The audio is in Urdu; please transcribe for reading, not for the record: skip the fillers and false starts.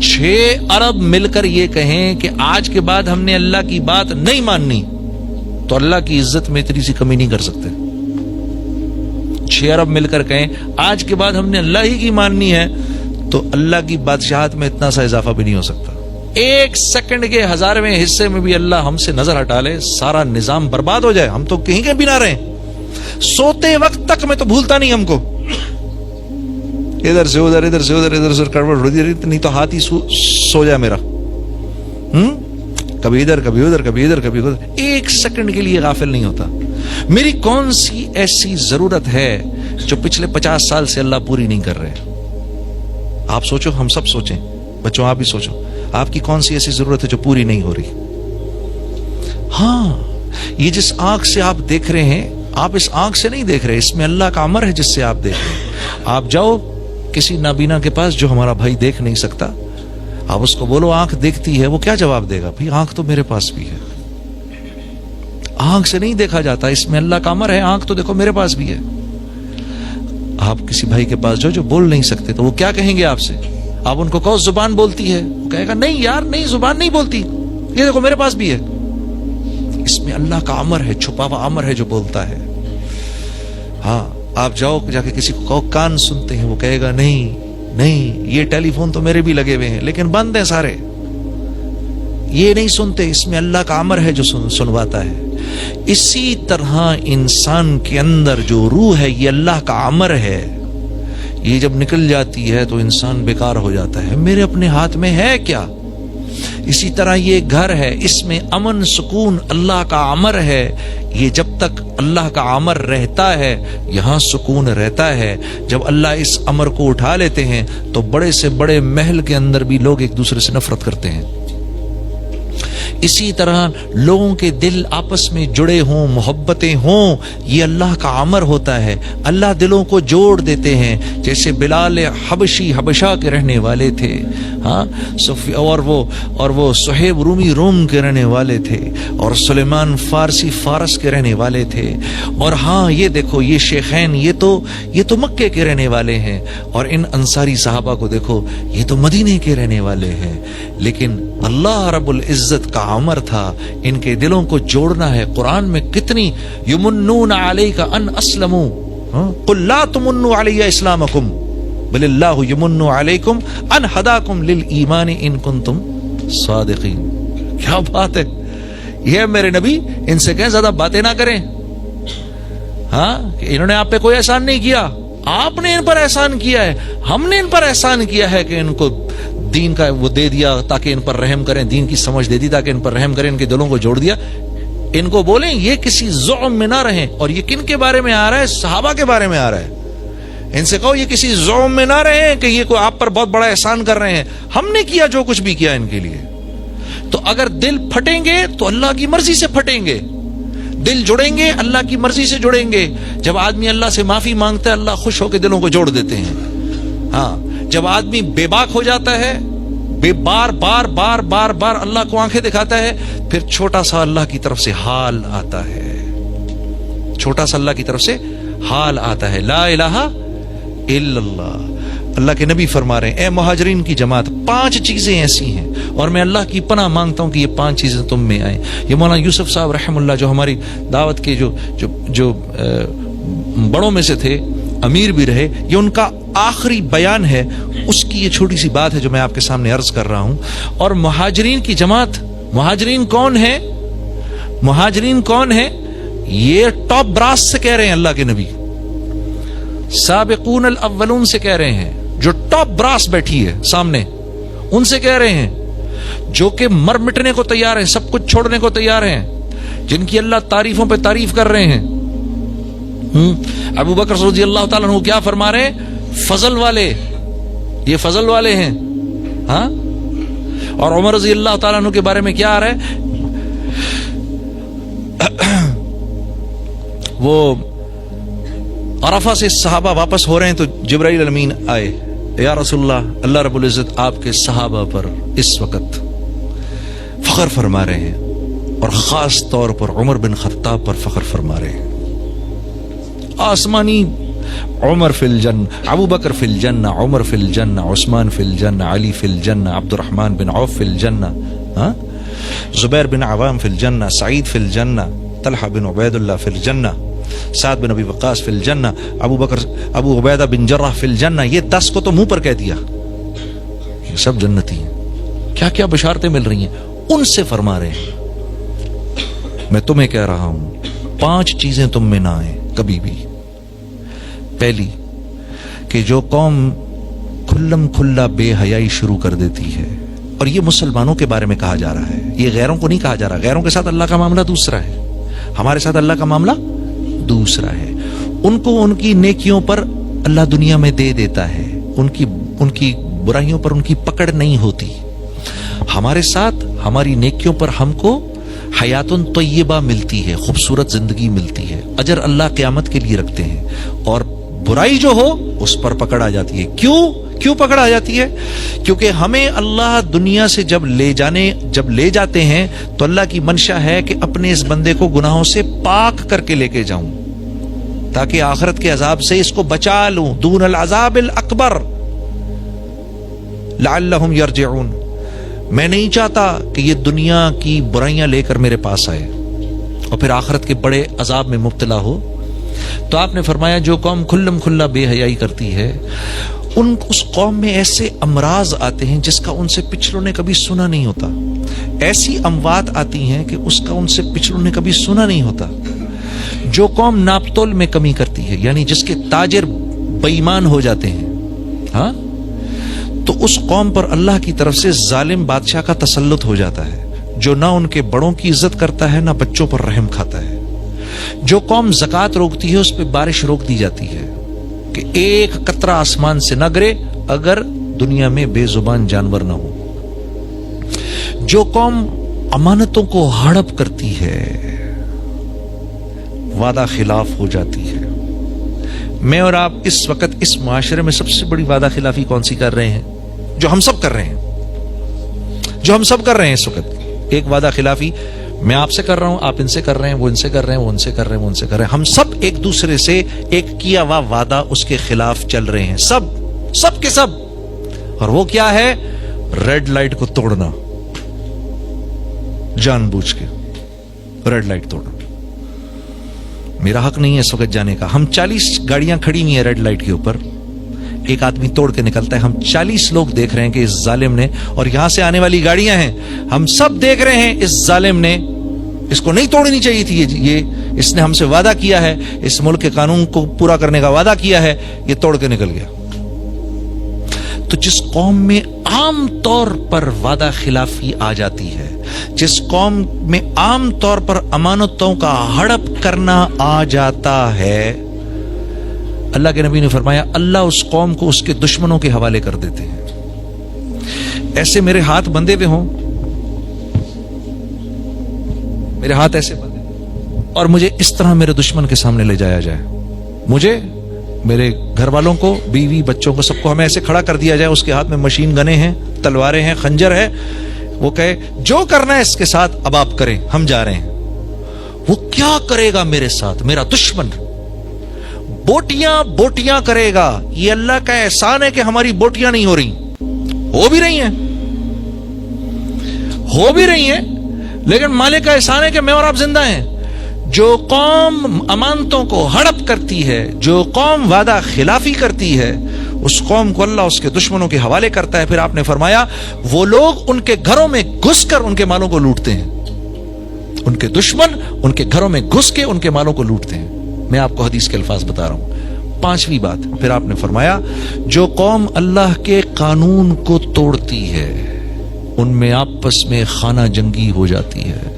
6 ارب مل کر یہ کہیں کہ آج کے بعد ہم نے اللہ کی بات نہیں ماننی تو اللہ کی عزت میں اتنی سی کمی نہیں کر سکتے. 6 ارب مل کر کہیں آج کے بعد ہم نے اللہ ہی کی ماننی ہے تو اللہ کی بادشاہت میں اتنا سا اضافہ بھی نہیں ہو سکتا. 1 سیکنڈ کے 1000ویں حصے میں بھی اللہ ہم سے نظر ہٹا لے, سارا نظام برباد ہو جائے, ہم تو کہیں کے بھی نہ رہیں. سوتے وقت تک میں تو بھولتا نہیں ہم کو, ادھر سے ادھر ادھر سے ادھر ادھر سے کڑوڑ نہیں تو ہاتھ ہی سو جائے میرا, کبھی ادھر کبھی ادھر کبھی ادھر کبھی ادھر, 1 سیکنڈ کے لیے غافل نہیں ہوتا. میری کون سی ایسی ضرورت ہے جو پچھلے 50 سال سے اللہ پوری نہیں کر رہے؟ آپ سوچو, ہم سب سوچیں, بچوں آپ بھی سوچو, آپ کی کون سی ایسی ضرورت ہے جو پوری نہیں ہو رہی؟ ہاں, یہ جس آنکھ سے آپ دیکھ رہے ہیں, آپ اس آنکھ سے نہیں دیکھ رہے, اس میں اللہ کا امر ہے جس سے آپ دیکھ رہے ہیں. آپ جاؤ کسی نابینا کے پاس جو ہمارا بھائی دیکھ نہیں سکتا, آپ اس کو بولو آنکھ دیکھتی ہے, وہ کیا جواب دے گا؟ بھائی آنکھ تو میرے پاس بھی ہے. آنکھ سے نہیں دیکھا جاتا, اس میں اللہ کا امر ہے, آنکھ تو دیکھو میرے پاس بھی ہے. آپ کسی بھائی کے پاس جو بول نہیں سکتے تو وہ کیا کہیں گے آپ سے؟ آپ ان کو کہو زبان بولتی ہے, وہ کہے گا نہیں یار نہیں, زبان نہیں بولتی, یہ دیکھو میرے پاس بھی ہے. اس میں اللہ کا امر ہے, چھپا ہوا امر ہے جو بولتا ہے. ہاں, آپ جاؤ جا کے کسی کو کہو کان سنتے ہیں, وہ کہے گا نہیں نہیں, یہ ٹیلی فون تو میرے بھی لگے ہوئے ہیں لیکن بند ہیں سارے, یہ نہیں سنتے, اس میں اللہ کا امر ہے جو سنواتا ہے. اسی طرح انسان کے اندر جو روح ہے یہ اللہ کا امر ہے, یہ جب نکل جاتی ہے تو انسان بیکار ہو جاتا ہے, میرے اپنے ہاتھ میں ہے کیا. اسی طرح یہ گھر ہے, اس میں امن سکون اللہ کا امر ہے, یہ جب تک اللہ کا امر رہتا ہے یہاں سکون رہتا ہے. جب اللہ اس امر کو اٹھا لیتے ہیں تو بڑے سے بڑے محل کے اندر بھی لوگ ایک دوسرے سے نفرت کرتے ہیں. اسی طرح لوگوں کے دل آپس میں جڑے ہوں, محبتیں ہوں, یہ اللہ کا امر ہوتا ہے. اللہ دلوں کو جوڑ دیتے ہیں, جیسے بلال حبشی حبشہ کے رہنے والے تھے, ہاں, اور وہ صہیب رومی روم کے رہنے والے تھے, اور سلیمان فارسی فارس کے رہنے والے تھے, اور ہاں یہ دیکھو یہ شیخین یہ تو مکے کے رہنے والے ہیں, اور ان انصاری صحابہ کو دیکھو یہ تو مدینے کے رہنے والے ہیں. لیکن اللہ رب العزت کا امر تھا ان کے دلوں کو جوڑنا ہے. قرآن میں کتنی یمنون علیک ان اسلموا, قل لا تمنوا علی اسلامکم بل اللہ یمن علیکم ان ہداکم للایمان ان کنتم صادقین. کیا بات ہے, یہ میرے نبی ان سے کہیں زیادہ باتیں نہ کریں. ہاں, کہ انہوں نے آپ پہ کوئی احسان نہیں کیا, آپ نے ان پر احسان کیا ہے. ہم نے ان پر احسان کیا ہے کہ ان کو دین کا وہ دے دیا تاکہ ان پر رحم کریں, دین کی سمجھ دے دی تاکہ ان پر رحم کریں, ان کے دلوں کو جوڑ دیا. ان کو بولیں یہ کسی زعم میں نہ رہیں. اور یہ کن کے بارے میں آ رہا ہے؟ صحابہ کے بارے میں آ رہا ہے. ان سے کہو یہ کسی زعم میں نہ رہیں کہ یہ کوئی آپ پر بہت بڑا احسان کر رہے ہیں, ہم نے کیا جو کچھ بھی کیا ان کے لیے. تو اگر دل پھٹیں گے تو اللہ کی مرضی سے پھٹیں گے, دل جڑیں گے اللہ کی مرضی سے جڑیں گے. جب آدمی اللہ سے معافی مانگتا ہے اللہ خوش ہو کے دلوں کو جوڑ دیتے ہیں. ہاں, جب آدمی بے باک ہو جاتا ہے, بار بار بار بار بار اللہ کو آنکھیں دکھاتا ہے, پھر چھوٹا سا اللہ کی طرف سے حال آتا ہے, چھوٹا سا اللہ کی طرف سے حال آتا ہے, لا الہ الا اللہ. اللہ کے نبی فرما رہے ہیں اے مہاجرین کی جماعت 5 چیزیں ایسی ہیں اور میں اللہ کی پناہ مانگتا ہوں کہ یہ 5 چیزیں تم میں آئیں. یہ مولانا یوسف صاحب رحم اللہ جو ہماری دعوت کے جو بڑوں میں سے تھے, امیر بھی رہے, یہ ان کا آخری بیان ہے, اس کی یہ چھوٹی سی بات ہے جو میں آپ کے سامنے عرض کر رہا ہوں. اور مہاجرین کی جماعت, مہاجرین کون ہے؟ مہاجرین کون ہے؟ یہ ٹاپ براس سے کہہ رہے ہیں اللہ کے نبی, سابقون الاولون سے کہہ رہے ہیں, جو ٹاپ براس بیٹھی ہے سامنے ان سے کہہ رہے ہیں, جو کہ مر مٹنے کو تیار ہیں, سب کچھ چھوڑنے کو تیار ہیں, جن کی اللہ تعریفوں پہ تعریف کر رہے ہیں. ابو بکر رضی اللہ تعالیٰ عنہ کیا فرما رہے ہیں؟ فضل والے, یہ فضل والے ہیں. ہاں, اور عمر رضی اللہ تعالیٰ عنہ کے بارے میں کیا آ رہا ہے؟ وہ عرفہ سے صحابہ واپس ہو رہے ہیں تو جبرائیل امین آئے, یا رسول اللہ, اللہ رب العزت آپ کے صحابہ پر اس وقت فخر فرما رہے ہیں, اور خاص طور پر عمر بن خطاب پر فخر فرما رہے ہیں. آسمانی عمر فی الجنہ، ابو بکر فی الجنہ، عمر فی الجنہ، عثمان فی الجنہ، علی فی الجنہ، عبد الرحمن بن عوف فی الجنہ، زبیر بن عوام فی الجنہ، سعید فی الجنہ، طلحہ بن عبید اللہ فی الجنہ، سعد بن ابی وقاص فی الجنہ، ابو عبیدہ بن جرح فی الجنہ. یہ 10 کو تو منہ پر کہہ دیا، یہ سب جنتی ہیں. کیا کیا بشارتیں مل رہی ہیں، ان سے فرما رہے ہیں میں تمہیں کہہ رہا ہوں 5 چیزیں تم میں نہ آئیں کبھی بھی. پہلی کہ جو قوم کھلم کھلا بے حیائی شروع کر دیتی ہے، اور یہ مسلمانوں کے بارے میں کہا جا رہا ہے، یہ غیروں کو نہیں کہا جا رہا. غیروں کے ساتھ اللہ کا معاملہ دوسرا ہے، ہمارے ساتھ اللہ کا معاملہ دوسرا ہے. ان کو ان کی نیکیوں پر اللہ دنیا میں دے دیتا ہے، ان کی برائیوں پر ان کی پکڑ نہیں ہوتی. ہمارے ساتھ ہماری نیکیوں پر ہم کو حیات طیبہ ملتی ہے، خوبصورت زندگی ملتی ہے، اجر اللہ قیامت کے لیے رکھتے ہیں. اور برائی جو ہو اس پر پکڑ آ جاتی ہے. کیوں پکڑ آ جاتی ہے؟ کیونکہ ہمیں اللہ دنیا سے جب لے جاتے ہیں تو اللہ کی منشا ہے کہ اپنے اس بندے کو گناہوں سے پاک کر کے لے کے جاؤں، تاکہ آخرت کے عذاب سے اس کو بچا لوں، دون العذاب الاکبر لعلہم یرجعون. میں نہیں چاہتا کہ یہ دنیا کی برائیاں لے کر میرے پاس آئے اور پھر آخرت کے بڑے عذاب میں مبتلا ہو. تو آپ نے فرمایا جو قوم کھلم کھلا بے حیائی کرتی ہے، اس قوم میں ایسے امراض آتے ہیں جس کا ان سے پچھلوں نے کبھی سنا نہیں ہوتا. ایسی اموات آتی ہیں کہ اس کا ان سے پچھلوں نے کبھی سنا نہیں ہوتا. جو قوم ناپتول میں کمی کرتی ہے، یعنی جس کے تاجر بے ایمان ہو جاتے ہیں، تو اس قوم پر اللہ کی طرف سے ظالم بادشاہ کا تسلط ہو جاتا ہے، جو نہ ان کے بڑوں کی عزت کرتا ہے نہ بچوں پر رحم کھاتا ہے. جو قوم زکوٰۃ روکتی ہے اس پہ بارش روک دی جاتی ہے کہ ایک قطرہ آسمان سے نہ گرے اگر دنیا میں بے زبان جانور نہ ہو. جو قوم امانتوں کو ہڑپ کرتی ہے، وعدہ خلاف ہو جاتی ہے. میں اور آپ اس وقت اس معاشرے میں سب سے بڑی وعدہ خلافی کون سی کر رہے ہیں؟ جو ہم سب کر رہے ہیں اس وقت. ایک وعدہ خلافی میں آپ سے کر رہا ہوں، آپ ان سے کر رہے ہیں، وہ ان سے کر رہے ہیں، وہ ان سے کر رہے ہیں، وہ ان سے کر رہے ہیں. ہم سب ایک دوسرے سے ایک کیا ہوا وعدہ اس کے خلاف چل رہے ہیں، سب کے سب. اور وہ کیا ہے؟ ریڈ لائٹ کو توڑنا، جان بوجھ کے ریڈ لائٹ توڑنا. میرا حق نہیں ہے اس وقت جانے کا. ہم 40 گاڑیاں کھڑی ہوئی ہیں ریڈ لائٹ کے اوپر، ایک آدمی توڑ کے نکلتا ہے. ہم 40 لوگ دیکھ رہے ہیں کہ اس ظالم نے، اور یہاں سے آنے والی گاڑیاں ہیں، ہم سب دیکھ رہے ہیں اس ظالم نے، اس کو نہیں توڑنی چاہیے تھی. یہ اس نے ہم سے وعدہ کیا ہے، اس ملک کے قانون کو پورا کرنے کا وعدہ کیا ہے، یہ توڑ کے نکل گیا. تو جس قوم میں عام طور پر وعدہ خلافی آ جاتی ہے، جس قوم میں عام طور پر امانتوں کا ہڑپ کرنا آ جاتا ہے، اللہ کے نبی نے فرمایا اللہ اس قوم کو اس کے دشمنوں کے حوالے کر دیتے ہیں. ایسے میرے ہاتھ بندھے ہوئے ہوں، میرے ہاتھ ایسے بندھے اور مجھے اس طرح میرے دشمن کے سامنے لے جایا جائے، مجھے، میرے گھر والوں کو، بیوی بچوں کو، سب کو ہمیں ایسے کھڑا کر دیا جائے، اس کے ہاتھ میں مشین گنیں ہیں، تلواریں ہیں، خنجر ہے، وہ کہے جو کرنا ہے اس کے ساتھ اب آپ کریں، ہم جا رہے ہیں. وہ کیا کرے گا میرے ساتھ؟ میرا دشمن بوٹیاں کرے گا. یہ اللہ کا احسان ہے کہ ہماری بوٹیاں نہیں ہو رہی، ہو بھی رہی ہیں، لیکن مالک کا احسان ہے کہ میں اور آپ زندہ ہیں. جو قوم امانتوں کو ہڑپ کرتی ہے، جو قوم وعدہ خلافی کرتی ہے، اس قوم کو اللہ اس کے دشمنوں کے حوالے کرتا ہے. پھر آپ نے فرمایا وہ لوگ ان کے گھروں میں گھس کر ان کے مالوں کو لوٹتے ہیں. ان کے دشمن ان کے گھروں میں گھس کے ان کے مالوں کو لوٹتے ہیں. میں آپ کو حدیث کے الفاظ بتا رہا ہوں. 5ویں بات پھر آپ نے فرمایا جو قوم اللہ کے قانون کو توڑتی ہے ان میں آپس میں خانہ جنگی ہو جاتی ہے.